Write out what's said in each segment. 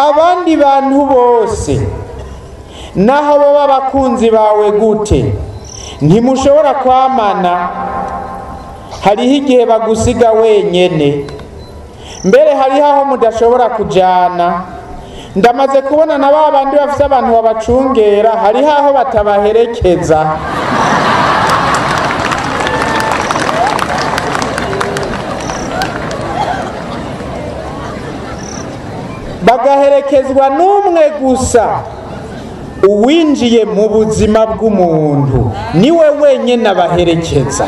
abandi bantu bose naho baba bakunzi bawe gute ntimushobora kwamana. Hariho igihe bagusiga wenyene, mbere hariho aho mudashobora kujana. Ndamaze kubona na babandi bafite abantu babacungera, hariho aho batabaherekeza. Bagaherekezwa n'umwe gusa. Uwinjiye mu buzima bw'umuntu niwe wenyene abaherekeza.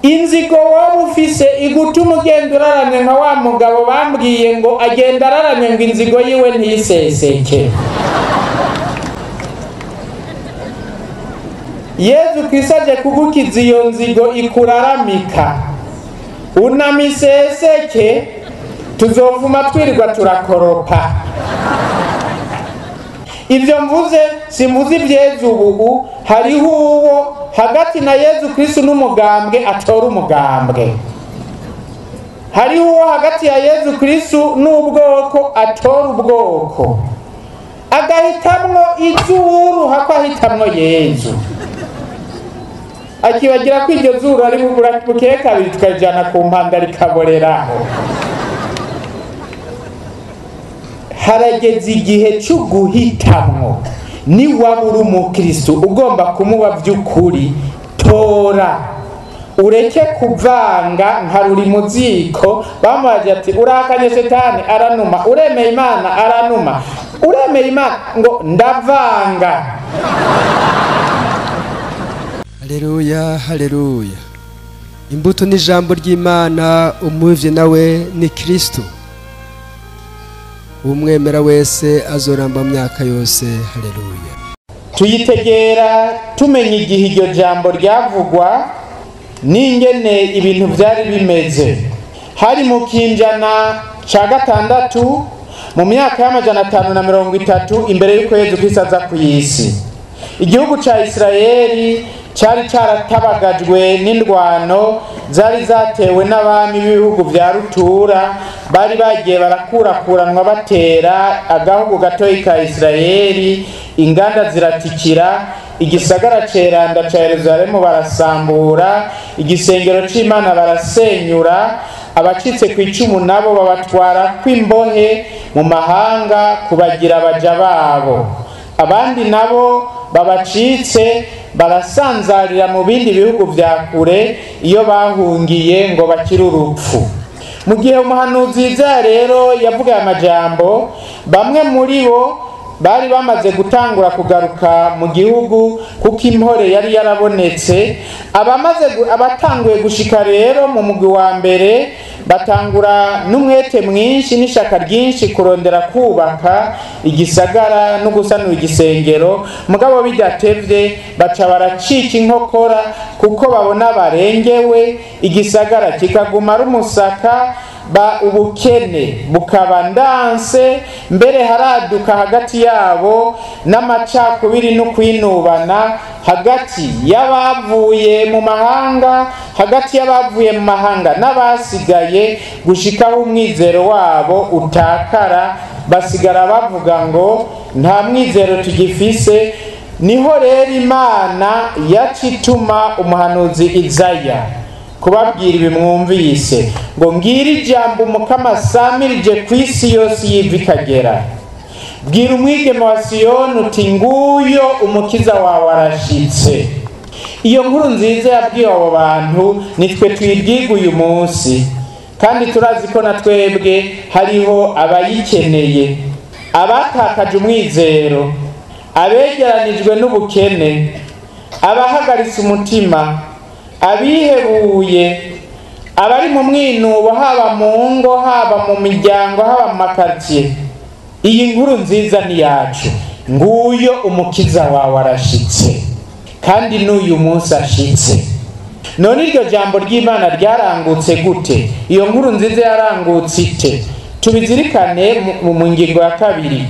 Inzigo waba ufise igutuma ugenda uraramye nka wa mugabo bambwiye ngo agenda araramye ngo inzigo yiwe ntiyiseseke. Yezu Kristo aje kugukiza iyo nzigo ikuraramika. Unamiseseke tuzovuma twirirwa turakoropa. Ibyo mvuze simvuze iby'Yezu ubu, hariho uwo hagati na Yezu Kristo n'umugambwe atora umugambwe. Hariho uwo hagati ya Yezu Kristo n'ubwoko atora ubwoko. Agahitamwo izuru hako ahitamwo Yezu. Akibagira ko iryo zuru ari bukeye kabiri tukajana ku mpanda rikaboreraho. Harageze igihe cyo guhitamwo. Ni wabura umukristo ugomba kumuba by'ukuri, tora. Ureke kuvanga nka ruri mu ziko. Bamaje ati urakanye Setani aranuma, uremeye Imana aranuma. Uremeye Imana ngo ndavanga. Haleluya, haleluya. Imbuto n'ijambo ry'Imana, umuvye nawe ni Kristo. Umwemera wese azoramba myaka yose. Haleluya. Tuyitegera tumenye igihe iryo jambo ryavugwa n'ingene ibintu byari bimeze. Hari mu kinjana ca gatandatu mu myaka y'amajana 530 imbere y'uko Yezu Kristo aza ku isi. Igihugu ca Isirayeli cyari cyaratabagajwe n'indwano zari zatewe n'abami b'ibihugu vya rutura. Bari bagiye barakurakuranwa batera agahugu gatoyi ka Isirayeli. Inganda ziratikira, igisagara ceranda ca Yerusalemu barasambura, igisengero c'Imana barasenyura. Abacitse ku icumu nabo babatwara kw'imbohe mu mahanga kubagira abaja babo. Abandi nabo babacitse barasanzarira mu bindi bihugu vya kure iyo bahungiye ngo bakire urupfu. Mu gihe umuhanuzi Yesaya rero yavuga amajambo, bamwe muri bo bari bamaze gutangura kugaruka mu gihugu kuko impore yari yarabonetse. Abatanguye gushika rero mu mugwi wa mbere batangura n'umwete mwinshi n'ishaka ryinshi kurondera kubaka igisagara no gusanura igisengero. Mugabo bidatevye baca baracika inkokora kuko babona barengewe, igisagara kikaguma ari umusaka, ubukene bukaba ndanse. Mbere haraduka hagati yabo n'amacakubiri no kwinubana hagati y'abavuye mu mahanga, hagati y'abavuye mu mahanga n'abasigaye, gushikaho umwizero wabo utakara, basigara bavuga ngo nta mwizero tugifise. Niho rero Imana yacituma umuhanuzi Yesaya kubabwira ibimwumvise ngo ngira ijambo Mukama samirije ku isi yose yiva ikagera. Bwira umwigeme wa Siyoni uti nguyo umukiza wawe arashitse. Iyo nkuru nziza yabwiwe abo bantu nitwe twibwiga uyu munsi, kandi turazi ko na twebwe hariho abayikeneye, abatakaje umwizero, abegeranijwe n'ubukene, abahagaritse umutima, abihebuye, abari mu mwinubo, haba mu ngo, haba mu miryango, haba mu makartier. Iyi nkuru nziza ni yacu. Nguyo umukiza wawe arashitse, kandi n'uyu munsi ashitse. None iryo jambo ry'Imana ryarangutse gute? Iyo nkuru nziza yarangutse ite? Tubizirikane mu ngingo ya kabiri.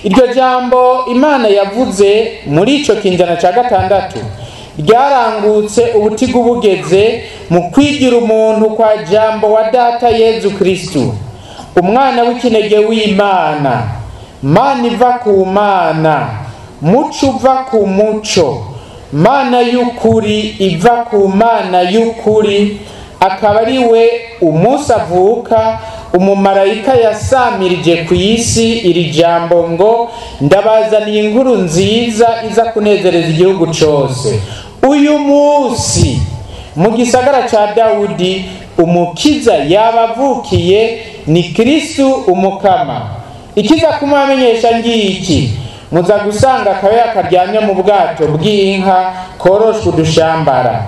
Iryo jambo Imana yavuze muri ico kinjana ca gatandatu ryarangutse ubutigu bugeze mu kwigira umuntu kwa jambo wa data Yezu Kristo. umwana w'ikinege w'Imana, Mana iva ku Mana, muco uva ku muco, Mana y'ukuri iva ku Mana y'ukuri, akaba ari we umunsi avuka umumarayika yasamirije ku isi iri jambo ngo ndabazaniye inkuru nziza iza kunezereza igihugu cyose. Uyu munsi mu gisagara ca Dawudi umukiza yabavukiye, ni Kristu umukama. Ikiza kumamenyesha ngiki, muza gusanga akabeya karyamye mu bwato bw'inka koroshwe udushambara.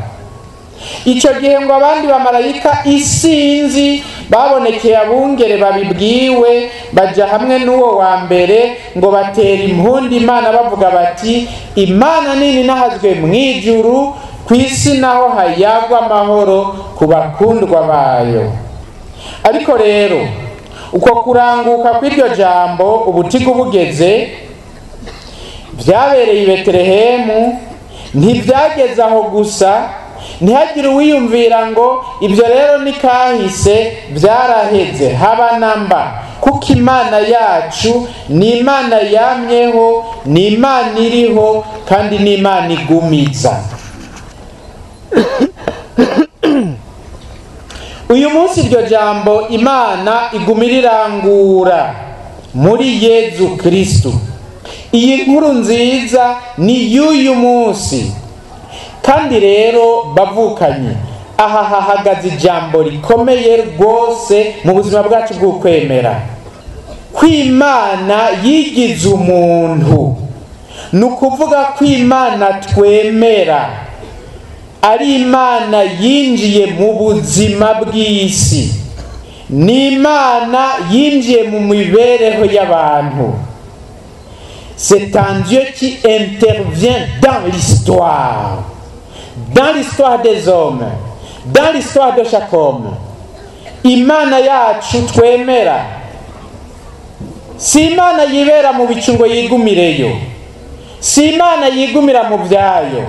Ico gihe ngo abandi bamarayika isinzi babonekeye abungere babibwiwe, baja hamwe n'uwo wa mbere ngo batera impundu Imana bavuga bati, Imana nini nahazwe mw'ijuru, kw'isi naho hayagwa amahoro ku bakundwa bayo. Ariko rero uko kuranguka kw'iryo jambo ubutigu bugeze, vyabereye i Betelehemu, ntivyageze aho gusa, ntihagire uwiyumvira ngo ibyo rero ni kahise byaraheze. Haba namba, kuko Imana yacu ni Imana yamyeho, ni Imana iriho, kandi ni Imana igumiza. Uyu munsi iryo jambo Imana igumira irangura muri Yezu Kristu. Iyi nkuru nziza ni y'uyu munsi. Kandi rero bavukanye, aha hahagaze ijambo rikomeye rwose mu buzima bwacu bw'ukwemera. Kw'Imana yigize umuntu, ni ukuvuga ko Imana twemera ari Imana yinjiye mu buzima bw'isi, ni Imana yinjiye mu mibereho y'abantu. C'est un Dieu qui intervient dans l'histoire des hommes, dans l'histoire de chaque homme. Imana yacu twemera si Imana yibera mu bicu ngo yigumireyo, si Imana yigumira mu byayo.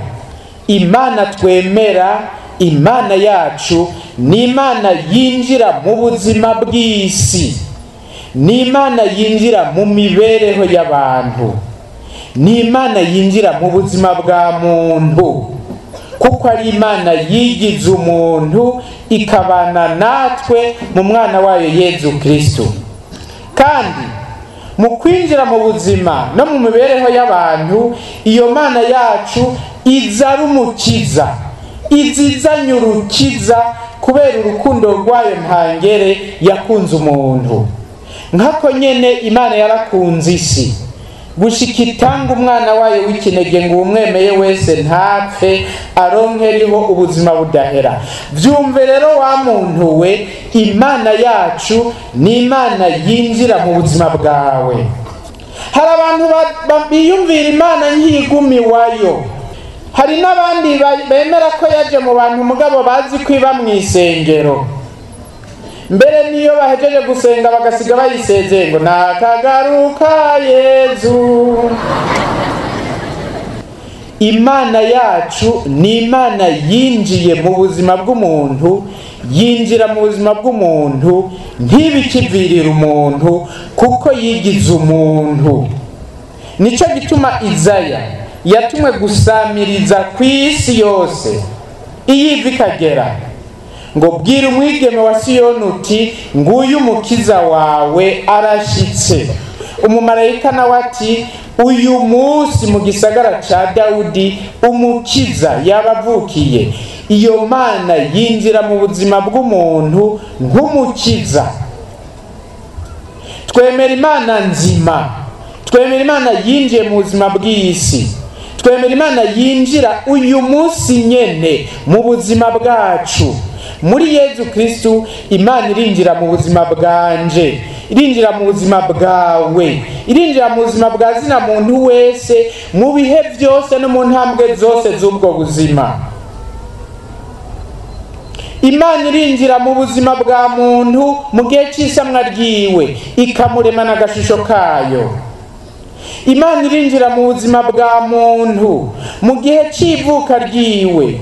Imana twemera, Imana yacu ni Imana yinjira mu buzima bw'isi, ni Imana yinjira mu mibereho y'abantu, ni Imana yinjira mu buzima bwa muntu, kuko ari Imana yigize umuntu ikabana natwe mu mwana wayo Yezu Kristu. Kandi mu kwinjira mu buzima no mu mibereho y'abantu, iyo Mana yacu iza ari umukiza, izizanye urukiza kubera urukundo rwayo ntangere yakunze umuntu. Nkako nyene Imana yarakunze isi gushika itanga umwana wayo w'ikinege ngo umwemeye wese ntapfe, aronke riho ubuzima budahera. Vyumve rero wa muntu we, Imana yacu ni Imana yinjira mu buzima bwawe. Hari abantu biyumvira Imana nk'iyigumiwayo, hari n'abandi bemera ko yaje mu bantu mugabo bazi kwiba mu isengero. Mbere niyo bahejeje gusenga bagasiga bayisezeye ngo nakagaruka Yezu. Imana yacu ni Imana yinjiye mu buzima bw'umuntu, yinjira mu buzima bw'umuntu ntibikivirira umuntu, kuko yigize umuntu. Nico gituma Izaya yatumwe gusamiriza ku isi yose iyiva ikagera ngo bwira umwigeme wa Siyoni uti, nguyu umukiza wawe arashitse. Umumarayika nawe ati, uyu munsi mu gisagara ca Dawudi umukiza yabavukiye. Iyo Mana yinjira mu buzima bw'umuntu nk'umukiza. Twemera Imana nzima, twemera Imana yinjiye mu buzima bw'isi, twemera Imana yinjira uyu munsi nyene mu buzima bwacu. Muri Yezu Kristu Imana irinjira mu buzima bwanje, irinjira mu buzima bwawe, irinjira mu buzima bwa zina muntu wese, mu bihe byose no mu ntambwe zose z'ubwo buzima. Imana irinjira mu buzima bwa muntu mu gihe cy'isamwa ryiwe, ikamurema n'agashusho kayo. Imana irinjira mu buzima bwa muntu mu gihe cy'ivuka ryiwe,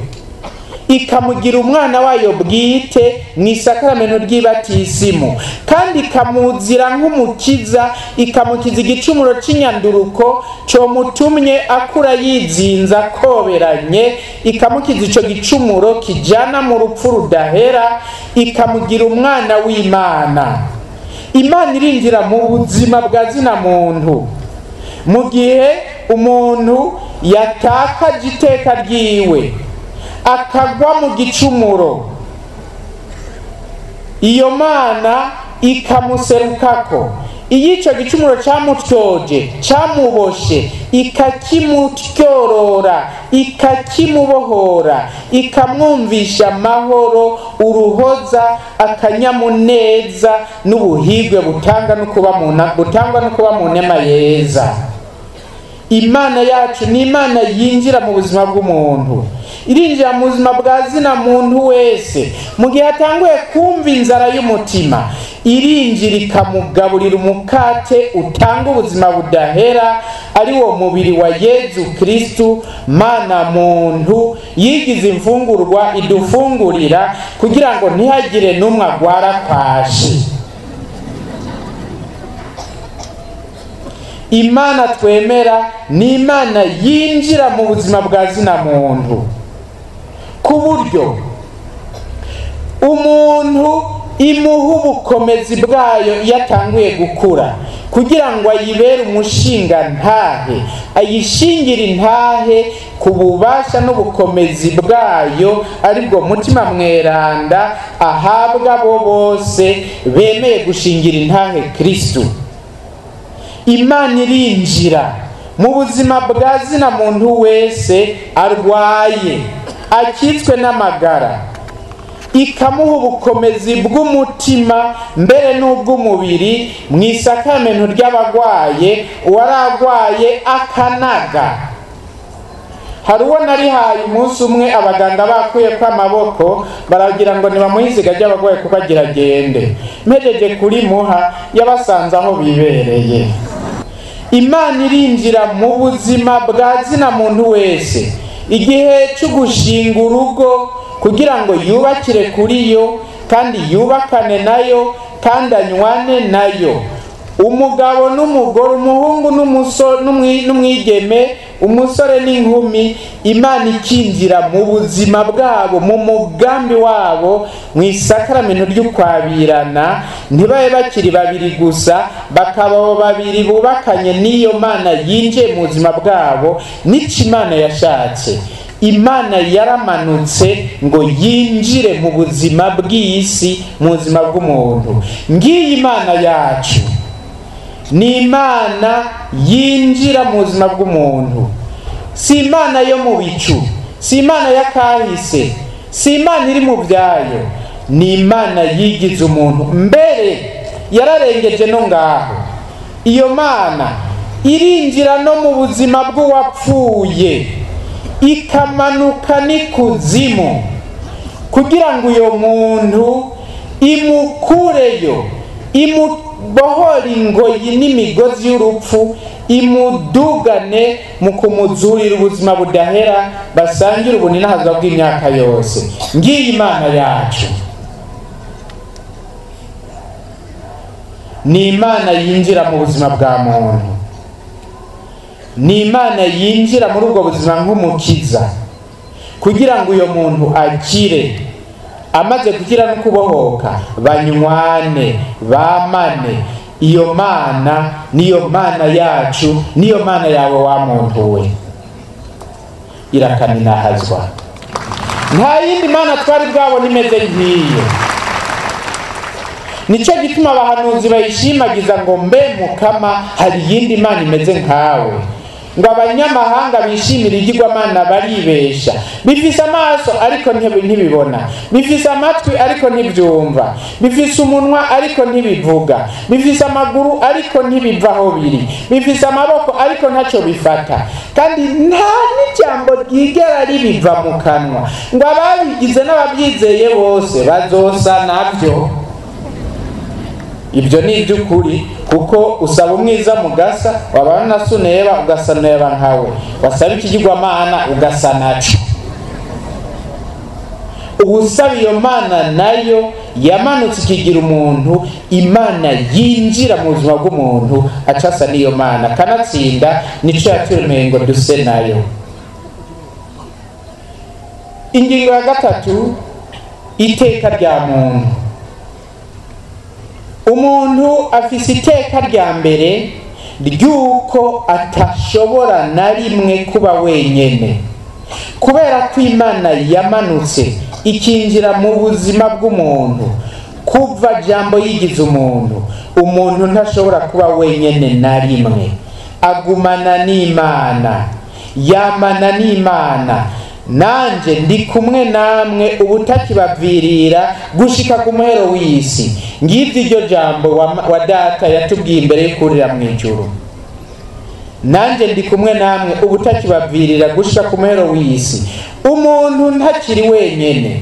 ikamugira umwana wayo bwite mu isakaramento ry'ibatisimu, kandi ikamuzira nk'umukiza, ikamukiza igicumuro c'inyanduruko comutumye akura yizinza koberanye, ikamukiza ico gicumuro kijana mu rupfu rudahera, ikamugira umwana w'Imana. Imana irinjira mu buzima bwa zina muntu mu gihe umuntu yatakaje iteka ryiwe akagwa mu gicumuro, iyo Mana ikamuserukako. Iyo ico gicumuro camutyoje camuboshe, ikakimutyorora, ikakimubohora, ikamwumvisha amahoro, uruhoza, akanyamuneza n'ubuhigwe butangwa no kuba mu nema yeza. Imana yacu ni Imana yinjira mu buzima bw'umuntu, irinjira mu buzima bwa zina muntu wese mu gihe atanguye kumva inzara y'umutima, irinjira ikamugaburira umukate utanga ubuzima budahera, ari wo mubiri wa Yezu Kristu, Mana muntu yigize imfungurwa idufungurira kugira ngo ntihagire n'umwe agwara kwashi. Imana twemera ni Imana yinjira mu buzima bwa zina muntu ku buryo umuntu imuha ubukomezi bwayo yatanguye gukura, kugira ngo ayibere umushinga ntahe, ayishingire intahe ku bubasha n'ubukomezi bwayo, aribwo mutima mweranda ahabwa abo bose bemeye gushingira intahe Kristu. Imana irinjira mu buzima bwa zina muntu wese arwaye, akitswe n'amagara, ikamuha ubukomezi bw'umutima mbere n'ubw'umubiri mu isakaramento ry'abagwaye, uwaragwaye akanaga. Hari uwo narihaye umunsi umwe abaganga bakuye ko amaboko baragira ngo nibamuhiziga ry'abagwaye kuko agira agende, mpejeje kurimuha yabasanze aho bibereye. Imana irinjira mu buzima bwa zina muntu wese igihe cyo gushinga urugo, kugira ngo yubakire kuri yo kandi yubakane nayo kandi anywane nayo, umugabo n'umugore, umuhungu n'umwigeme, umusore n'inkumi. Imana ikinjira mu buzima bwabo, mu mugambi wabo, mu isakaramento ry'ukwabirana, ntibabe bakiri babiri gusa, bakaba babiri bubakanye n'iyo Mana yinjiye mu buzima bwabo. N'icyo Imana yashatse, Imana yaramanutse ngo yinjire mu buzima bw'isi, mu buzima bw'umuntu. Ngiyi Imana yacu ni Imana yinjira mu buzima bw'umuntu, si Imana yo mu bicu, si Imana y'akahise, si Imana iri mu byayo, ni Imana yigize umuntu, mbere yararengeje no ngaho. Iyo Mana irinjira no mu buzima bw'uwapfuye, ikamanuka n'ikuzimu kugira ngo uyo muntu imukureyo, imubohore ingoyi n'imigozi y'urupfu, imudugane mu kumuzurira ubuzima budahera, basangire ubuninahaza bw'imyaka yose. Ngiyi Imana yacu ni Imana yinjira mu buzima bwa muntu, ni Imana yinjira muri ubwo buzima nk'umukiza kugira ngo uyo muntu akire, amaze kugira no kubohoka banywane bamane. Iyo Mana niyo Mana yacu, niyo Mana yawe wa muntu we, irakaninahazwa. Nta yindi Mana twari bwabona imeze nk'iyo. Nico gituma abahanuzi bayishimagiza ngo mbe Mukama, hari yindi Mana imeze nkawe. Ngo abanyamahanga bishimira igirwamana baribesha, bifise amaso ariko ntibibona, bifise amatwi ariko ntibyumva, bifise umunwa ariko ntibivuga, bifise amaguru ariko ntibiva aho biri, bifise amaboko ariko ntacyo bifata, kandi nta n'ijambo ryigera ribiva mu kanwa. Ngo ababigize n'ababyizeye bose bazosa nabyo. Ibyo ni iby'ukuri, kuko usaba umwiza mugasa, wabana na suneba ugasa neba nkawe, wasaba ikigirwamana ugasa naco. ubusaba iyo mana nayo yamanutse ikigira umuntu, imana yinjira mu buzima bw'umuntu acasa n'iyo mana kanatsinda. nico yaturemeye ngo duse nayo. Ingingo ya gatatu, iteka rya muntu. Umuntu afise iteka rya mbere ry'uko atashobora na rimwe kuba wenyene, kubera ko imana yamanutse ikinjira mu buzima bw'umuntu. Kuva jambo yigize umuntu, umuntu ntashobora kuba wenyene na rimwe, agumana n'imana, yamana n'imana. Nanje ndi kumwe namwe ubutakibavirira gushika ku muhero w'isi. Ngivyo iryo jambo wa data yatubwiye imbere yo kurira mu ijuru. Nanje ndi kumwe namwe ubutakibavirira gushika ku muhero w'isi. Umuntu ntakiri wenyene,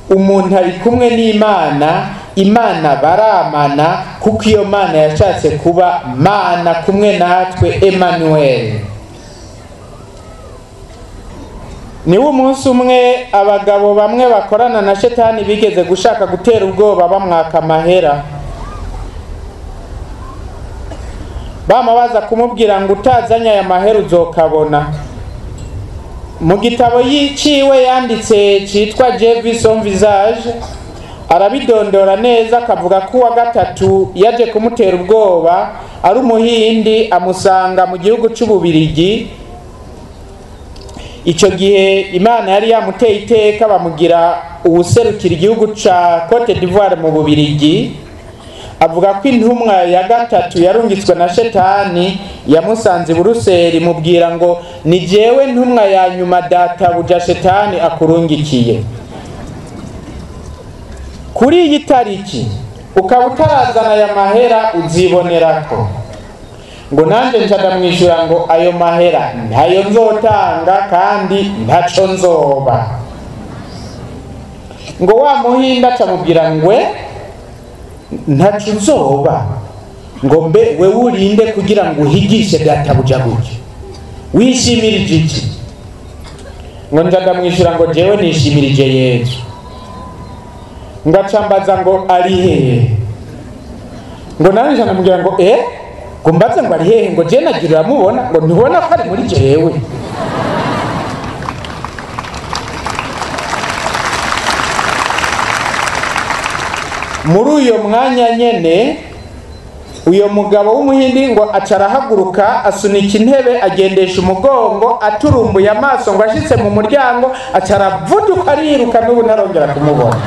umuntu ari kumwe n'imana. Imana baramana kuko iyo mana yashatse kuba mana kumwe natwe, Emmanuel. Niwo umunsi umwe abagabo bamwe bakorana na shetani bigeze gushaka gutera ubwoba bamwaka amahera. Baza kumubwira ngo utazanye aya mahera uzokabona. Mu gitabo ciwe yanditse citwa Jevison Visage arabidondora neza, akavuga ko wa gatatu yaje kumutera ubwoba ari umuhindi, amusanga mu gihugu c'Ububirigi. Ico gihe imana yari yamuteye iteka, bamugira uwuserukira igihugu ca Cote d'Ivoire mu Bubirigi. Avuga ko intumwa ya gatatu yarungitswe na shetani yamusanze Buruseli, mubwira ngo ni jewe ntumwa ya nyuma databuja shetani akurungikiye. Kuri iyi tariki ukaba utarazana aya mahera uzibonerako. Ngo nanje ncaga mwishura ngo ayo mahera ntayo nzotanga kandi ntaco nzoba. Ngo wa muhinda camubwira ngwe ntaco nzoba. Ngo mbe we urinde kugira ngo uhigishe databuja gutyo, wishimirije iki? Ngo njaga mwishura ngo jewe nishimirije Yesu. Ngo acambaza ngo ari hehe? Ngo nanje nkamubwira ngo ngo mbaze ngo ari hehe? Ngo je nagira mubona, ngo ntubona ko ari muri jewe. Muri uyo mwanya nyene uyo mugabo w'umuhindi ngo acarahaguruka, asunika intebe, agendesha umugongo, aturumbuye amaso, ngo ashitse mu muryango acaravuduka ariruka, n'ubu ntarongera kumubona.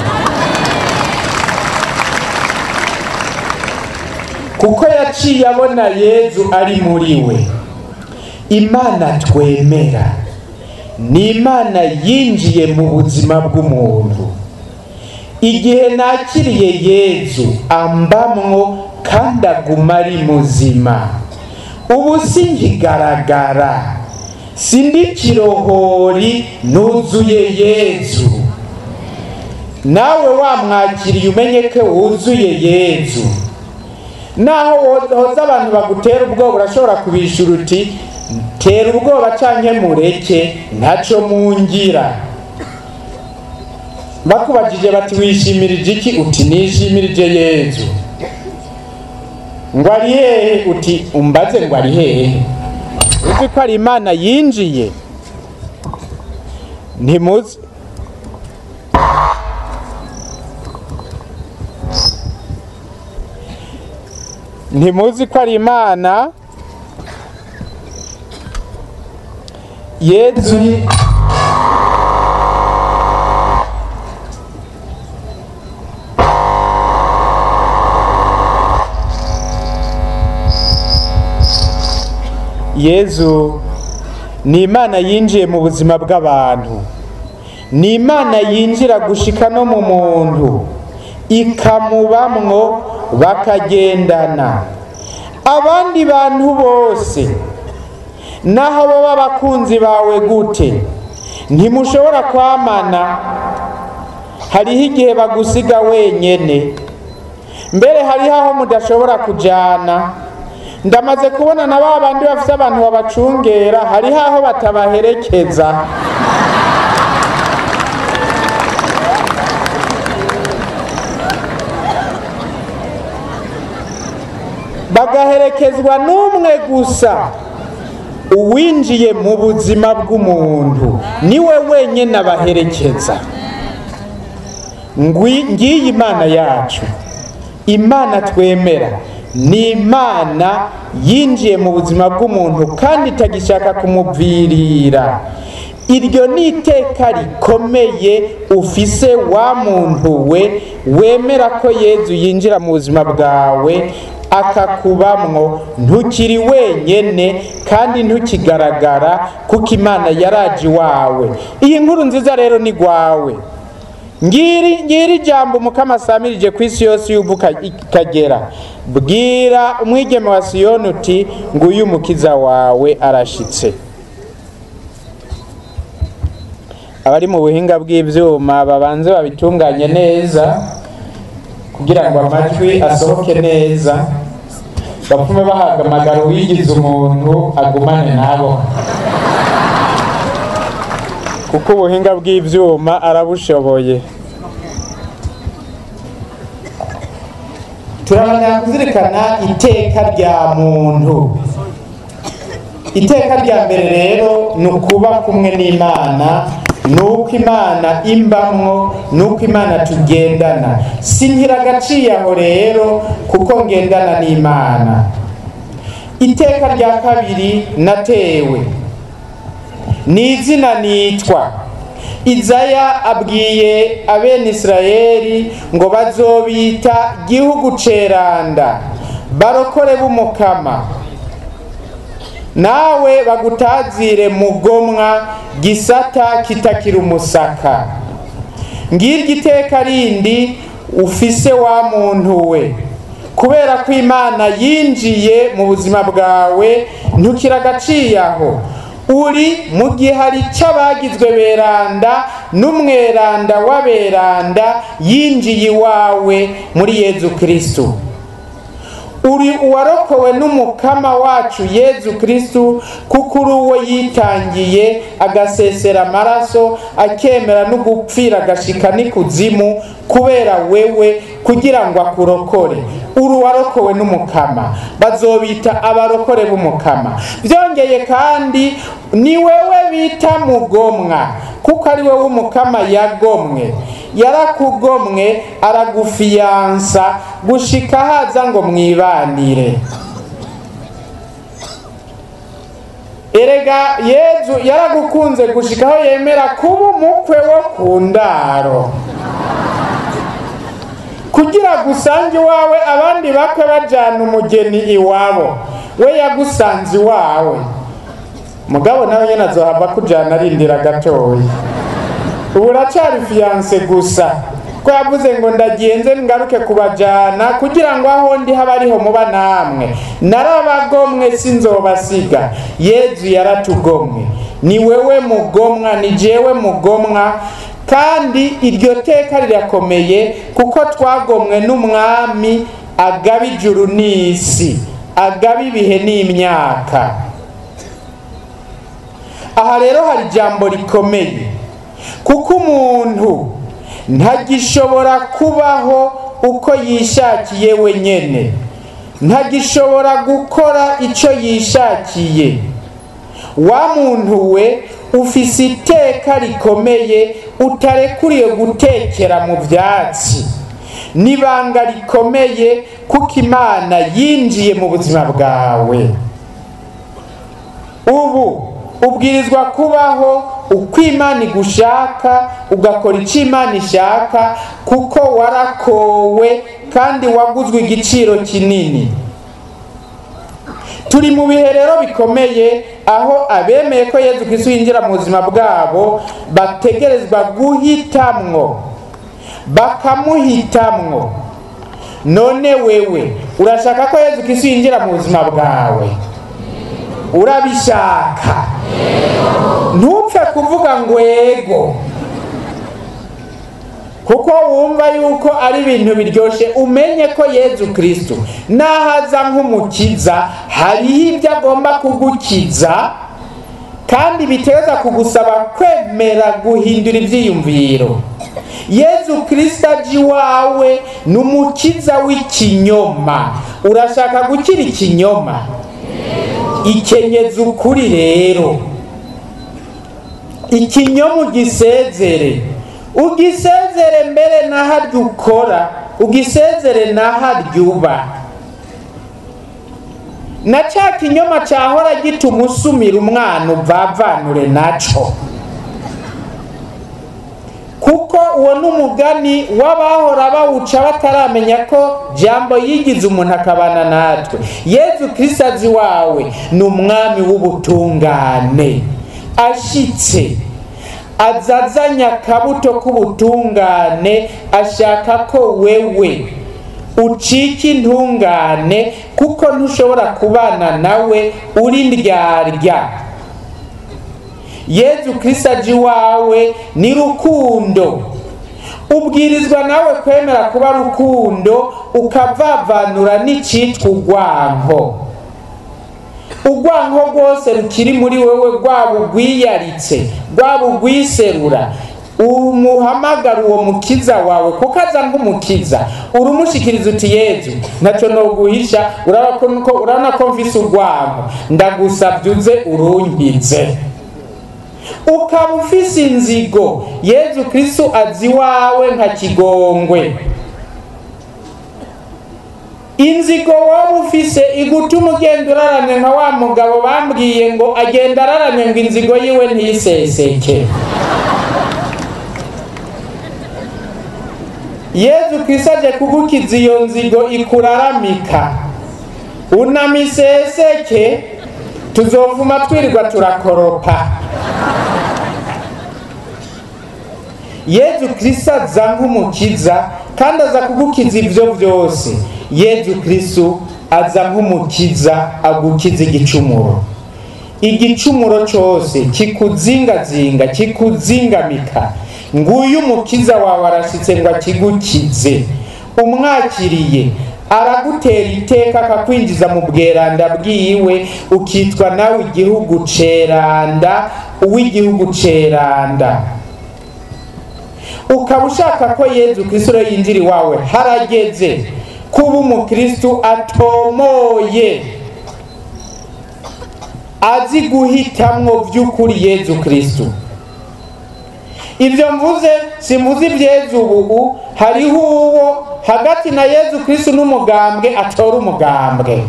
Kuko yaciye abona Yezu ari muri we. Imana twemera ni Imana yinjiye mu buzima bw'umuntu. Igihe nakiriye Yezu ambamwo kandi aguma ari muzima, ubu sinkigaragara, sindi kirohori, nuzuye Yezu. Nawe wamwakiriye umenye ko wuzuye Yezu. Naho hoza abantu bagutera ubwoba urashobora kubishura uti tera ubwoba canke mureke ntaco mungira. Bakubajije bati wishimirije iki? Uti nishimirije Yezu. Ngo ari hehe? Uti umbaze ngo ari hehe? Uzi ko ari Imana yinjiye? Ntimuzi ntimuzi ko ari Imana Yezu Yezu ni Imana yinjiye mu buzima bw'abantu. Ni Imana yinjira gushika no mu muntu ikamubamwo bakagendana. Abandi bantu bose naho baba abakunzi bawe gute ntimushobora kwamana. Hariho igihe bagusiga wenyene, mbere hariho aho mudashobora kujana. Ndamaze kubona na babandi bafite abantu babacungera, hariho aho batabaherekeza. bagaherekezwa n'umwe gusa, uwinjiye mu buzima bw'umuntu niwe wenyine abaherekeza. Ngiyi Imana yacu, Imana twemera ni Imana yinjiye mu buzima bw'umuntu kandi itagishaka kumuvirira. Iryo ni iteka rikomeye ufise wa muntu we wemera ko Yezu yinjira mu buzima bwawe akakubamwo, ntukiri wenyene kandi ntukigaragara kuko Imana yaraje iwawe. Iyi nkuru nziza rero ni gwawe. Ngiri jambo Mukama asamirije ku isi yose y'uvuka ikagera. Bwira umwigeme wa Siyoni uti nguyu umukiza wawe arashitse. Abari mu buhinga bw'ivyuma babanze babitunganye neza kugira ngo amajwi asohoke neza, bapfume bahagamagara uwigize umuntu agumane nabo, kuko ubuhinga bw'ivyuma arabushoboye. Turabona kuzirikana iteka rya muntu. Iteka rya mbere rero ni ukuba kumwe n'Imana, nuko Imana imbamwo, nuko Imana tugendana. Sinkira agaciye aho rero kuko ngendana n'Imana. Iteka rya kabiri natewe ni izina nitwa. Izaya abwiye abene Israeli ngo bazobita gihugu ceranda, barokore b'Umukama. Nawe bagutazire mugomwa, gisata kitakira umusaka. Ngiryo iteka rindi ufise wa muntu we, kubera ko Imana yinjiye mu buzima bwawe ntukira agaciye aho. Uri mu gihari cy'abagizwe beranda n'umweranda w'aberanda yinjiye iwawe muri Yezu Kristo. Uri uwarokowe n'Umukama wacu Yezu Kristo, kuko uri uwo yitangiye agasesera amaraso akemera no gupfira agashika n'ikuzimu kubera wewe kugira ngo akurokore. Uri uwarokowe n'Umukama, bazobita abarokore b'Umukama. Byongeye kandi ni wewe bita mugomwa, kuko ari wewe Umukama yagomwe. Yarakugomwe aragufiyansa gushika haza ngo mwibanire. Erega Yezu yaragukunze gushikaho yemera kuba umukwe wo ku ndaro, kugira gusange iwawe abandi bakwe bajana umugeni iwabo, we yagusanze iwawe. Mugabo nawe nyene azohava kujana arindira gatoya. Ubu uracari fiyanse gusa, ko yavuze ngo ndagiye ngaruke kubajana kugira ngo aho ndi haba ariho muba namwe. Narabagomwe sinzobasiga. Yezu yaratugomwe, ni wewe mugomwa, ni jewe mugomwa. Kandi iryo teka rirakomeye kuko twagomwe n'Umwami agaba ijuru n'isi, agaba ibihe n'imyaka. Aha rero hari jambo rikomeye, kuko umuntu ntagishobora kubaho uko yishakiye wenyene, ntagishobora gukora ico yishakiye. Wa muntu we ufise iteka rikomeye utarekuriye gutekera mu vyatsi. Nibanga rikomeye kuko Imana yinjiye mu buzima bwawe. Ubu ubwirizwa kubaho uko Imana igushaka, ugakora icyo Imana ishaka, kuko warakowe kandi waguzwe igiciro kinini. Turi mu bihe rero bikomeye aho abemeye ko Yezu Kristo yinjira mu buzima bwabo bategerezwa guhitamwo, bakamuhitamwo. None wewe urashaka ko Yezu Kristo yinjira mu buzima bwawe? Urabishaka? Ntupfe kuvuga ngo yego kuko wumva yuko ari ibintu biryoshe. Umenye ko Yezu Kristo nahaza nk'umukiza hariho ibyo agomba kugukiza kandi biteza kugusaba kwemera guhindura ivyiyumviro. Yezu Kristo aje iwawe ni umukiza w'ikinyoma. Urashaka gukira ikinyoma? Ikenyeza ukuri rero. Ikinyoma ugisezere mbere naharya ukora, ugisezere naharya uba. Na ca kinyoma cahora gituma usumira umwana uvavanure naco, kuko uwo n'umugani w'abahora bawuca bataramenya ko jambo yigize umuntu akabana natwe. Yezu Kristo azi wawe ni umwami w'ubutungane. Ashitse azazanya akabuto k'ubutungane, ashaka ko wewe ucika intungane, kuko ntushobora kubana nawe uri ndyarya. Yezu Kristo aje iwawe ni rukundo. Ubwirizwa nawe kwemera kuba rukundo, ukavavanura n'icitwa urwanko. Urwanko rwose rukiri muri wewe, rwaba ugwiyaritse, rwaba ugwiserura, umuhamagara uwo mukiza wawe, kuko aza nk'umukiza. Urumushikiriza uti Yezu, ntaco noguhisha, urabona ko mfise urwanko, ndagusavye uze urunkize. Ukaba ufise inzigo, Yezu Kristo azi wawe nka kigongwe. Inzigo wowe ufise igutuma ugenda uraramye nka wa mugabo bambwiye ngo agenda araramye ngo inzigo yiwe ntiseseke. Yezu Kristo aje kugukiza iyo nzigo ikuraramika. Unamiseseke, tuzovuma twirirwa turakoropa. Yezu Kristo aza nk'umukiza kandi aza kugukiza ivyo vyose. Yezu Kristo aza nk'umukiza agukiza igicumuro. Igicumuro cose kikuzingazinga, kikuzingamika, nguyu umukiza wawe arashitse ngo akigukize. Umwakiriye aragutera iteka, akakwinjiza mu bweranda bwiwe, ukitwa nawe igihugu ceranda, uw'igihugu ceranda. Ukaba ushaka ko Yezu Kristo yinjira iwawe, harageze kuba umukristo atomoye, azi guhitamwo vy'ukuri Yezu Kristo. Ivyo mvuze simvuze ivy'Yezu ubu, hariho uwo hagati na Yezu Kristo n'umugambwe atora umugambwe.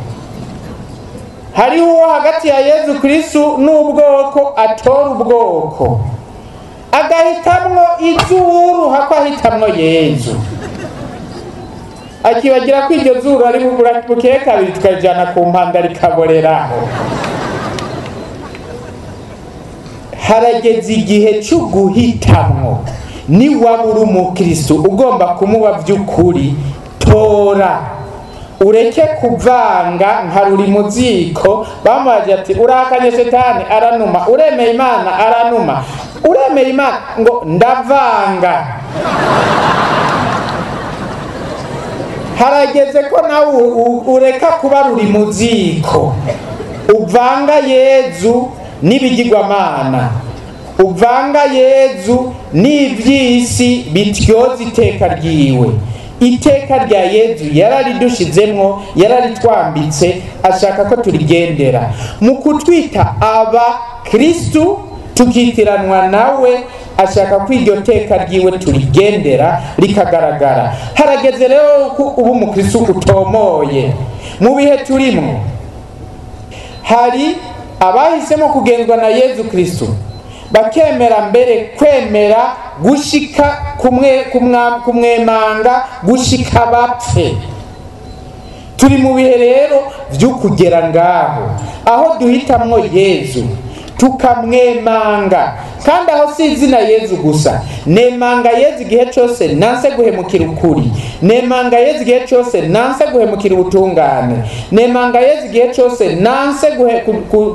Hariho uwo hagati ya Yezu Kristo n'ubwoko atora ubwoko. Agahitamwo izuru hako ahitamwo Yezu. Akibagira ko iryo zuru ari bukeye kabiri tukajana ku mpanda rikaboreraho. Harageze igihe cyo guhitamwo. Ni wabura umukristo ugomba kumuba vy'ukuri, tora. Ureke kuvanga nka ruri mu ziko, bamaje ati urakanye Shetani aranuma, uremeye Imana aranuma. Uremeye Imana ngo ndavanga. Harageze ko nawe ureka kuba ruri mu ziko, uvanga Yezu n'ibigirwamana, uvanga Yezu n'ivyisi bityoza iteka ryiwe. Iteka rya Yezu yararidushizemwo, yararitwambitse, ashaka ko turigendera. Mu kutwita aba Kristo tukitiranwa nawe, ashaka ko iryo teka ryiwe turigendera rikagaragara. Harageze rero ko ubu umukristo utomoye. Mu bihe turimo hari abahisemo kugendwa na Yezu Kristo, bakemera mbere kwemera gushika kumwemanga gushika bapfe. Turi mu bihe rero vyo kugera ngaho, aho duhitamwo Yezu tukamwemanga. Kandi aho si izina Yezu gusa, nemanga Yezu igihe cyose nanse guhemukira ukuri, nemanga Yezu igihe cyose nanse guhemukira ubutungane, nemanga Yezu igihe cyose nanse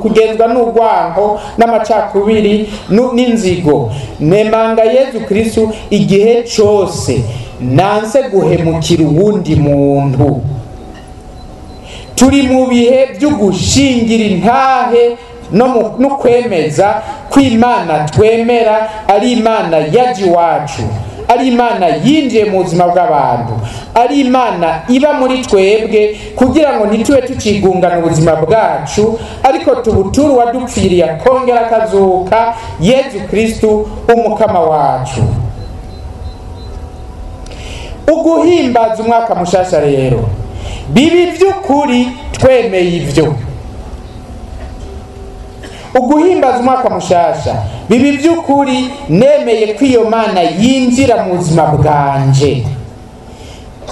kugenzwa n'urwanko n'amacakubiri n'inzigo, nemanga Yezu Kristo igihe cyose nanse guhemukira uwundi muntu. Turi mu bihe byo gushingira intahe no kwemeza ko Imana twemera ari Imana yaje iwacu, ari Imana yinjiye mu buzima bw'abantu, ari Imana iba muri twebwe kugira ngo ntitube tucigungana ubuzima bwacu, ariko tubuture uwadupfiriye akongera akazuka, Yezu Kristu umukama wacu. Uguhimbaza umwaka mushasha rero bibi by'ukuri twemeye ivyo. Uguhimbaza umwaka mushasha bibi by'ukuri nemeye ko iyo Mana yinjira mu buzima bwanje,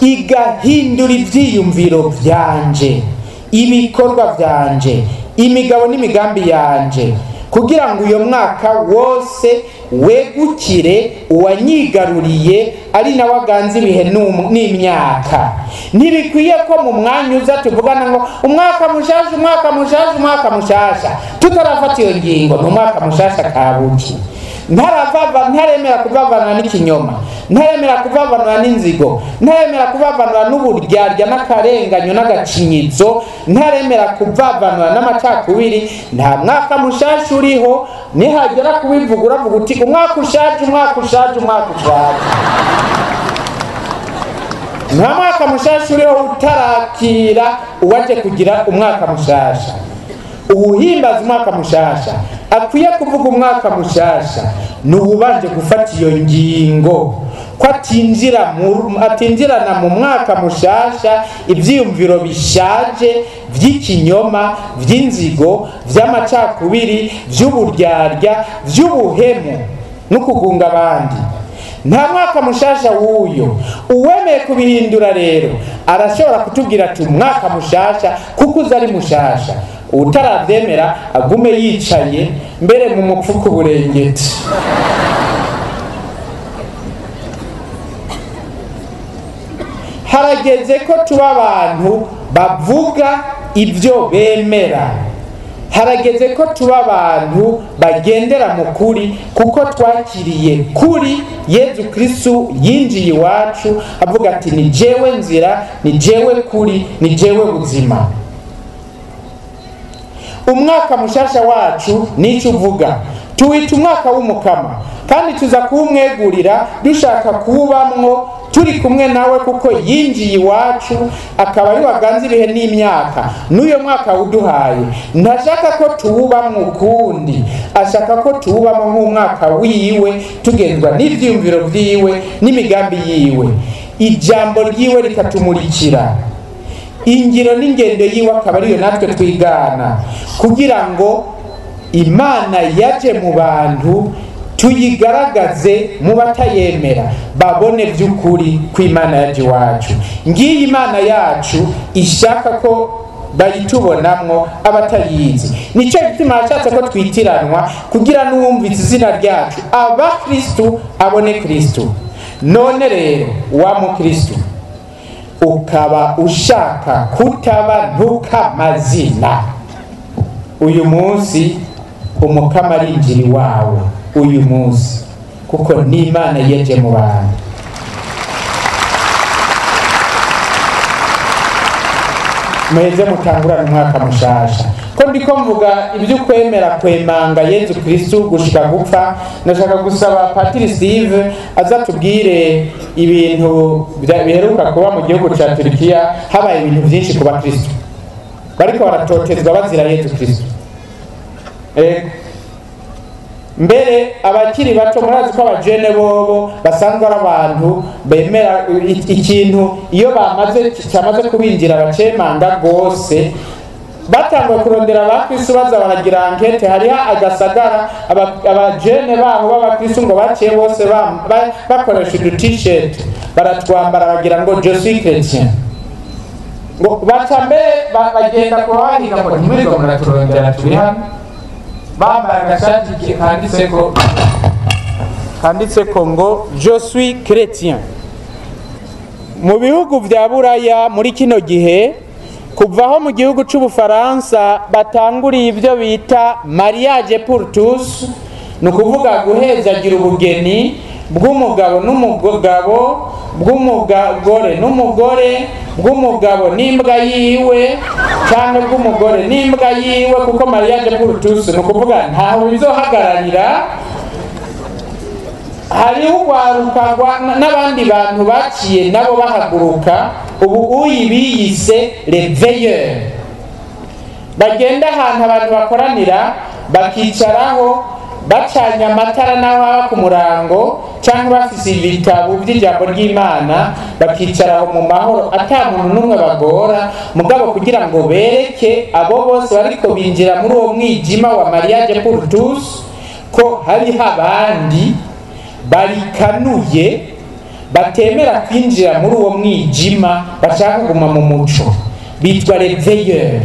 igahindura ivyiyumviro vyanje, ibikorwa vyanje, imigabo n'imigambi yanje, kugira ngo uyo mwaka wose wegukire uwanyigaruriye ari nawe aganza ibihe n'imyaka. Ntibikwiye ko mu mwanya uza tuvugana ngo umwaka mushasha, umwaka mushasha, umwaka mushasha, tutarafata iyo ngingo. Ni umwaka mushasha kabuki. Ntaremera kuvavanwa n'ikinyoma, ntaremera kuvavanwa n'inzigo, ntaremera kuvavanwa n'uburyarya n'akarenganyo n'agacinyizo, ntaremera kuvavanwa n'amacakubiri. Nta mwaka mushasha uriho, nihagera kubivuga uravuga uti umwaka ushaje, umwaka ushaje, umwaka ushaje. Nta mwaka mushasha uriho utarakira uwaje kugira umwaka mushasha. Uwuhimbaza umwaka mushasha akwiye kuvuga umwaka mushasha n'ubanje gufata iyo ngingo ko atinjirana mu mwaka mushasha ivyiyumviro bishaje vy'ikinyoma, vy'inzigo, vy'amacakubiri, vy'uburyarya, vy'ubuhemu no kugunga abandi. Nta mwaka mushasha wuyo. Uwemeye kubihindura rero arashobora kutubwira ati umwaka mushasha kuko uzari mushasha. Utaravyemera agume yicaye mbere mu mupfuku burengeti. Harageze ko tuba abantu bavuga ibyo bemera. Harageze ko tuba abantu bagendera mu kuri, kuko twakiriye kuri Yezu Kristu yinjiye iwacu avuga ati ni jewe nzira, ni jewe kuri, ni jewe buzima. Umwaka mushasha wacu nico uvuga, tuwita umwaka w'umukama, kandi tuza kuwumwegurira dushaka kuwubamwo turi kumwe nawe, kuko yinjiye iwacu akaba ari waganza ibihe n'imyaka. N'uyo mwaka uduhaye ntashaka ko tuwubamwo ukundi, ashaka ko tuwubamwo nk'umwaka wiwe, tugenzwa n'ivyiyumviro vyiwe n'imigambi yiwe. Ijambo ryiwe rikatumurikira, ingiro n'ingendo yiwe akaba ariyo natwe twigana, kugira ngo Imana yaje mu bantu tuyigaragaze mu batayemera, babone by'ukuri ko Imana yaje iwacu. Ngiyi Imana yacu ishaka ko bayitubonamwo abatayizi. Nico gituma ashatse ko twitiranwa, kugira n'uwumvise izina ryacu aba Kristu abone Kristu. None rero wa mu Kristu ukaba ushaka kutaba ntukamazina, uyu munsi umukama arinjira iwawe uyu munsi, kuko ni Imana yeje mu bantu. Muheze mutangurana umwaka mushasha. Ko ndiko mvuga ibyo kwemera kwemanga Yezu Kristu gushika gupfa, nashaka gusaba Patiri Steve azatubwire ibintu biheruka kuba mu gihugu ca Turkiya. Habaye ibintu byinshi kuba Kristu, bariko baratotezwa bazira Yezu Kristu. Mbere abakiri bato murazi ko abajene bobo basanzwe ari abantu bemera ikintu, iyo cyamaze kubinjira bacemanga gose, batangwa kurondera abakristo baza baragira ankete. Hariho agasagara abajene baho b'abakristo ngo baciye bose bakoresha udu-t-shirt baratwambara bagira ngo je suis chrétien, ngo baca mbere bagenda kubahinga ngo ntimwirirwe muraturondera turi hano, bambaye agashati kanditseko ngo je suis chrétien. Mu bihugu vya Buraya muri kino gihe, kuvaho mu gihugu c'Ubufaransa batanguriye ibyo bita mariage pour tous, nukuvuga guhezagira ubugeni bw'umugabo n'umugabo, bw'umugore n'umugore, bw'umugabo n'imbwa yiwe cyangwa bw'umugore n'imbwa yiwe, kuko mariage pour tous ni ukuvuga ntaho bizohagararira. hariho ugwaruka n'abandi bantu baciye nabo bahaguruka ubu biyise les veilleurs, bagenda ahantu abantu bakoranira bakicaraho bacanye amatara n'aho haba ku murango cyangwa bafise ibitabo by'ijambo ry'Imana, bakicaraho mu mahoro ata muntu n'umwe bagora, mugabo kugira ngo bereke abo bose bariko binjira muri uwo mwijima wa mariage pour tous ko hariho abandi barikanuye batemera kwinjira muri uwo mwijima, bashaka kuguma mu muco, bitwa les veilleurs.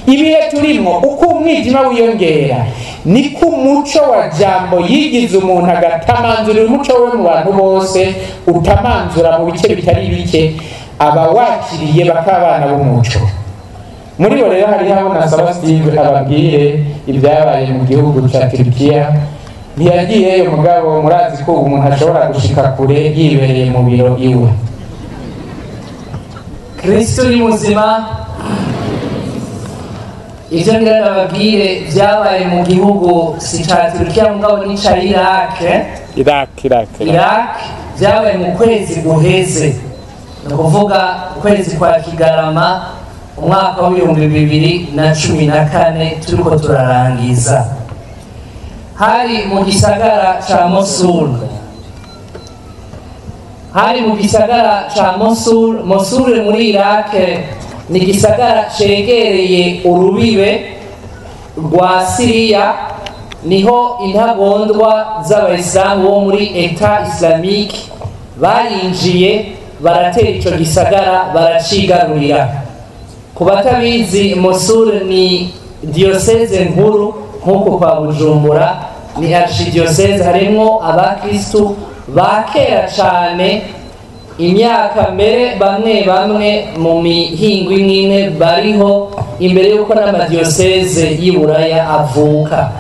Ibihe turimo uko umwijima wiyongera niko umuco wa jambo yigize umuntu agatamanzurira umuco we mu bantu bose, utamanzura mu bice bitari bike aba wakiriye bakabana b'umuco. Muri bo rero hariho abo nasaba Steve ababwire ibyabaye mu gihugu cya Turkiya. Ntiyagiyeyo mugabo murazi ko umuntu ashobora gushika kure yibereye mu biro iwe. Kristo ni muzima. Ivyo ngira nababwire byabaye mu gihugu si ca Turkiya mugabo ni ca Iraq. Byabaye mu kwezi guheze, ni ukuvuga ukwezi kwa Kigarama umwaka w'ibihumbi 2014 turiko turarangiza. Hari mu gisagara ca Mosul. Mosul muri Iraq ni gisagara cegereye urubibe rwa Syria, niho intagondwa z'abayisilamu bo muri Etat Islamique barinjiye baratera ico gisagara baracigarurira. Ku batabizi, Mosul ni diocese nkuru nk'uko kwa Bujumbura ni archidiocese, harimo abakristu ba kera cane, imyaka mbere bamwe mu mihingo imwe bariho imbere y'uko n'amadiocese y'Iburaya avuka.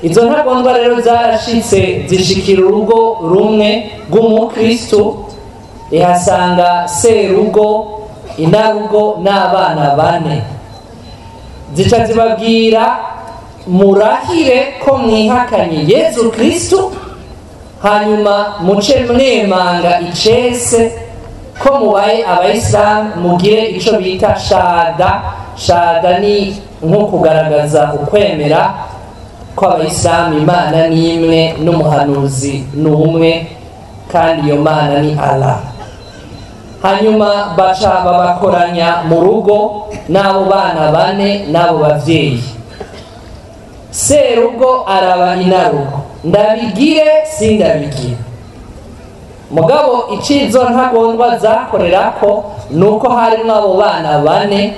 Izo ntagondwa rero zarashitse zishikira urugo rumwe rw'umukristu, ihasanga serugo, inarugo n'abana 4. Zica zibabwira murahire ko mwihakanye Yezu Kristu, hanyuma muce mwemanga icese ko mubaye abayisilamu, mugire ico bita shahada. Shahada ni nko kugaragaza ukwemera ko abayisilamu Imana ni imwe n'umuhanuzi ni umwe, kandi iyo Mana ni Allah. Hanyuma baca babakoranya mu rugo n'abo bana 4 n'abo bavyeyi. Serugo araba inarugo, ndabigire sindabigire. Mugabo icizo ntagondwa zakorerako nuko harimo abo bana 4,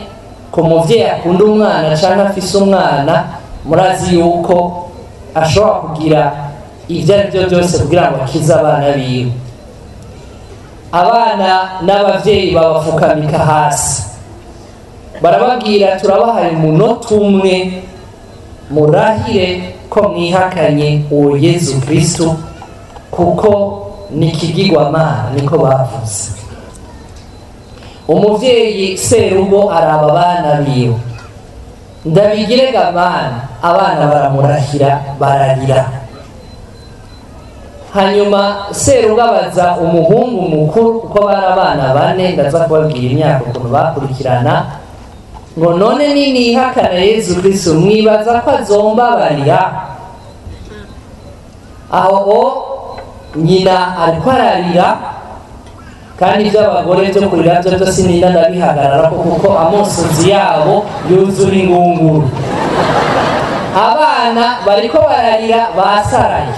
ko muvyeyi akunda umwana canke afise umwana, murazi yuko ashobora kugira ivyo arivyo byose kugira ngo akize abana biwe. Abana n'abavyeyi babafukamika hasi, barababwira turabahaye umunota umwe murahire ko mwihakanye uwo Yezu Kristu, kuko ni ikigirwamana, niko bavuze. Umuvyeyi serugo araba abana biwe, ndabigire gamana. Abana baramurahira bararira. Hanyuma serugo abaza umuhungu mukuru, kuko bari abana 4, ndaza kubabwira imyaka ukuntu bakurikirana, ngo none ninihakana Yezu Kristu mwibaza ko azombabarira? Aho nyina ariko ararira, kandi iby'abagore byo kurira byo byose nina ndabihagarara, kuko amosozi yabo yuzura ingunguru. Abana bariko bararira basaraye.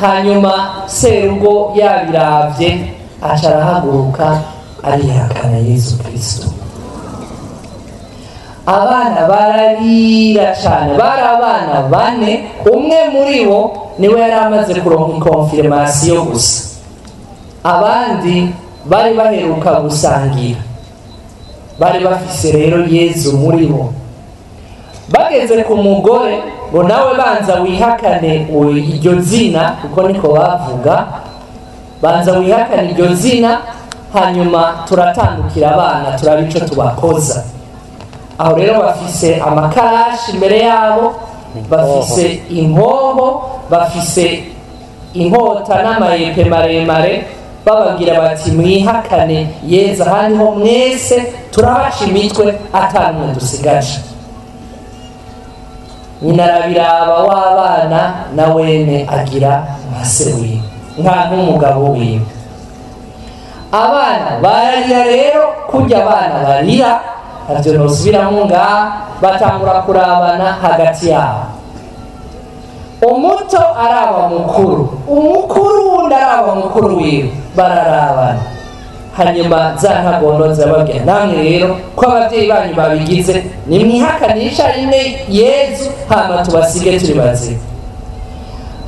Hanyuma serugo yabiravye aca arahaguruka arihakana Yezu Kristu. Abana bararira cyane, bari abana 4, umwe muri bo niwe yari amaze kuronka confirmation gusa, abandi bari baheruka gusangira, bari bafise rero Yezu muri bo. bageze ku mugore ngo nawe banza wihakane iryo zina, kuko niko bavuga, banza wihakane iryo zina, hanyuma turatandukira abana turaba ico tubakoza. Aho rero bafise amakarashi imbere yabo, bafise inkoho, bafise inkota n'amayepe maremare, bababwira bati mwihakane Yezu, ahandi ho mwese turabaca imitwe atanumwe dusigaje. Nyina arabiraba w'abana na wene agira nka se wiwe, nk'umugabo wiwe. Abana bararira rero, kurya abana barira ntavyo nosubiramo ngaha, batangura kurabana hagati yabo. Umuto araba mukuru, umukuru wundi araba mukuru wiwe, bararabana. Hanyuma za ntagondo zirababwira, namwe rero ko abavyeyi banyu babigize, nimwihakanisha rimwe Yezu, hama tubasige turi bazima.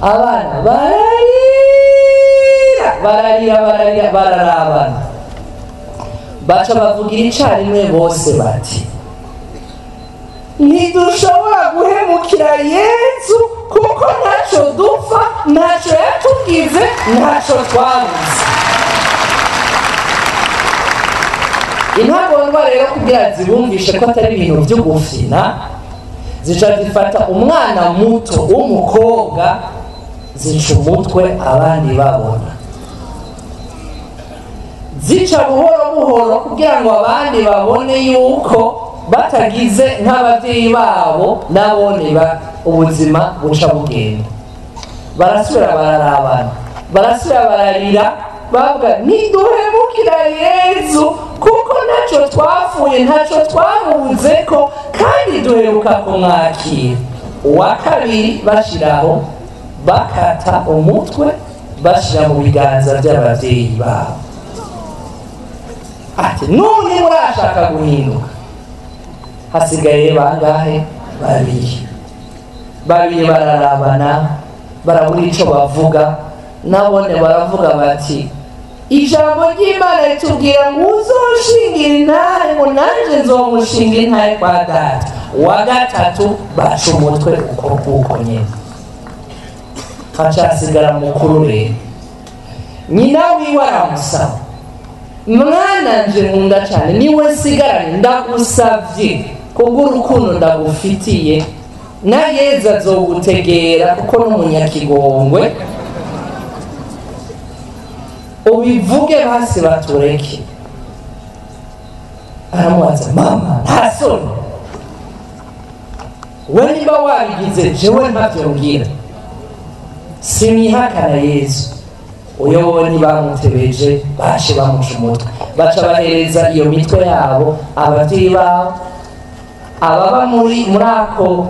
Abana bararira bararabana, baca bavugira icarimwe bose bati, ntidushobora guhemukira Yezu kuko ntaco dupfa, ntaco yatugize, ntaco twabuze. Intagondwa rero kugira zibumvishe ko atari ibintu vyo gufina, zica zifata umwana muto w'umukobwa, zica umutwe abandi babona, zica buhoro buhoro kugira ngo abandi babone yuko batagize nk'abavyeyi babo, nabone ubuzima buca bugenda. Barasubira bararabana, barasubira bararira, bavuga ntiduhemukira Yezu kuko ntaco twapfuye, ntaco twamubuzeko, kandi duheruka kumwakira. Uwa kabiri bashiraho, bakata umutwe bashira mu biganza by'abavyeyi babo. Ati none murashaka guhinduka? Hasigaye bangahe? Babiri bararabana, barabura ico bavuga, nabone baravuga bati, ijambo ry'Imana ritubwira ngo uzoshingira intahe, ngo nanje nzomushinga intahe kwa data. Wa gatatu baca umutwe uko nyene. Hacasigara mukuru rero, nyina wiwe aramusaba, mwana nje nkunda cane, niwe sigarane, ndagusavye kubw'urukundo ndagufitiye, na Yezu azogutegera kuko n'umunyakigongwe, ubivuge basi batureke. Aramubaza, mama nta soni? We niba wabigize jewe ntavyo mbwira, simwihakana Yezu. Uyo nibamutebeje bashe bamuca umutwe, baca bahereza iyo mitwe yabo abavyeyi babo. Ababa muri ako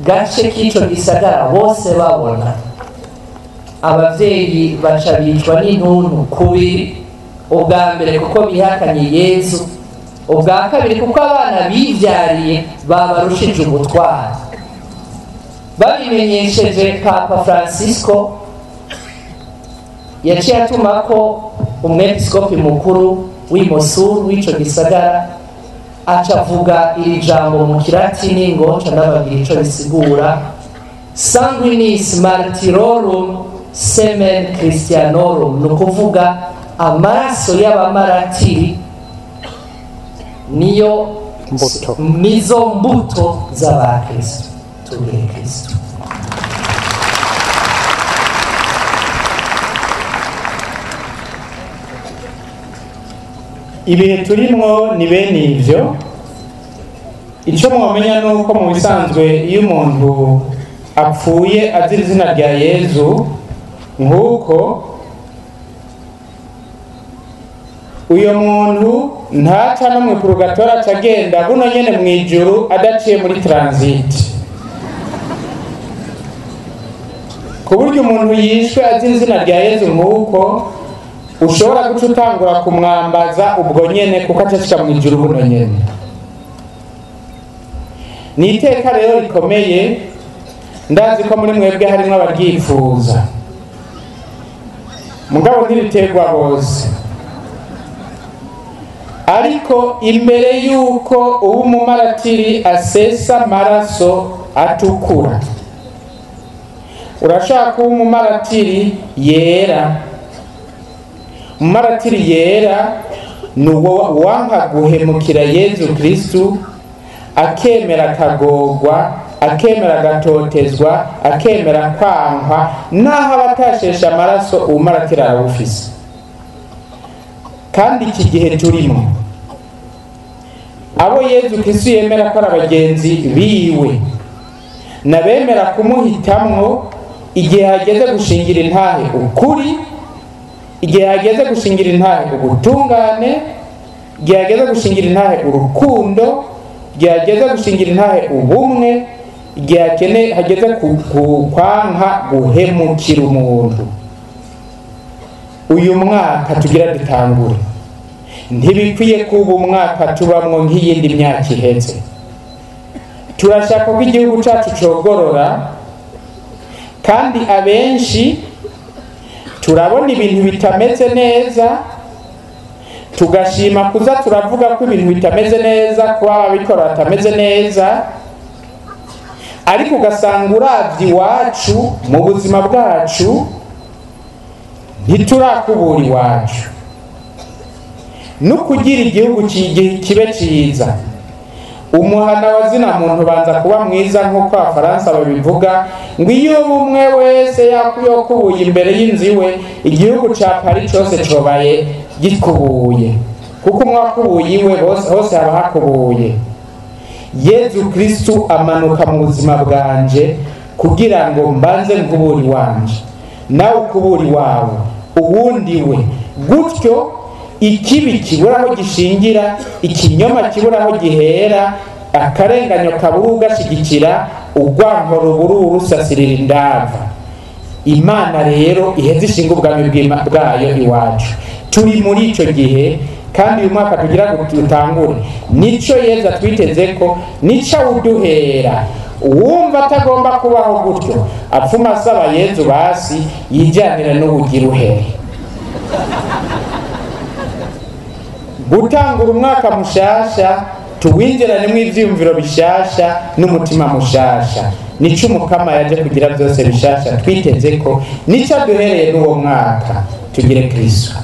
gace k'ico gisagara bose babona, abavyeyi baca bicwa n'intuntu kubiri. Ubwa mbere kuko bihakanye Yezu, ubwa kabiri kuko abana bivyariye babarushije ubutwari. Babimenyesheje Papa Francisco, yaciye atumako umwepiskopi mukuru w'Imosul w'ico gisagara, aca avuga iri jambo mu Kilatini ngo nca ndababwira ico risigura: Sanguinis martyrorum semen Christianorum, nukuvuga amaraso y'abamaratiri nizo mbuto z'abakristo. Tugire Kristo. Ibihe turimwo ni bene ivyo. Ico mwamenya nuko mu bisanzwe iyo umuntu apfuye azira izina rya Yezu, nk'uko uyo muntu ntaca no mu purgatori acagenda buno nyene mw'ijuru adaciye muri transit, ku buryo umuntu yishwe azira izina rya Yezu nk'uko ushobora guca utangura kumwambaza ubwo nyene kuko acashika mw'ijuru buno nyene. Ni iteka rero rikomeye, ndazi ko muri mwebwe harimwo abaryifuza, mugabo ntiriterwa bose. ariko imbere yuko uba umumaratiri asesa amaraso atukura, urashaka kuba umumaratiri yera. Umumaratiri yera ni uwo wanka guhemukira Yezu Kristu, akemera akagorwa, akemera agatotezwa, akemera kwankwa, naho abatashesha amaraso umumaratiri arawufise. Kandi iki gihe turimo, abo Yezu Kristu yemera ko ari abagenzi biwe, nabemera kumuhitamwo igihe hageze gushingira intahe ukuri, igihe hageze gushingira intahe ubutungane, igihe hageze gushingira intahe urukundo, igihe hageze gushingira intahe ubumwe, igihe hageze kwanka guhemukira umuntu. Uyu mwaka tugira dutangure, ntibikwiye kuba umwaka tubamwo nk'iyindi myaka iheze. Turashaka ko igihugu cyacu cogorora, kandi abenshi turabona ibintu bitameze neza, tugashima kuza turavuga ko ibintu bitameze neza, kuba ababikora batameze neza, ariko ugasanga uravye iwacu mu buzima bwacu ntiturakubura iwacu. No kugira igihugu kibe ciza, umuhana wa zina muntu banza kuba mwiza, nk'uko abafaransa babivuga, ngo iyo umwe wese yakuyokubuye imbere y'inzu iwe, igihugu ca Paris cose cobaye gikubuye, kuko umwakubuye iwe hose haba hakubuye. Yezu Kristu amanuka mu buzima bwanje kugira ngo mbanze nkuburi wanje, nawe ukuburi wawe, uwundi we, gutyo ikibi kibura aho gishingira, ikinyoma kibura aho gihera, akarenganyo kabura ugashigikira, urwanko rubura urusasirira indava. Imana rero iheze ishinga ubwami bwayo iwacu. Turi muri ico gihe, kandi uyu mwaka tugira gutangure nico Yezu atwiteze ko, nico uduhera. Uwumva atagomba kubaho gutyo apfuma asaba Yezu basi yijanira n'ubugira uhere. Gutangura umwaka mushasha, tuwinjiranemo ivyumviro bishasha n'umutima mushasha, nico Umukama yaje kugira byose bishasha twiteze ko, nico duhereye n'uwo mwaka. Tugire Kristo.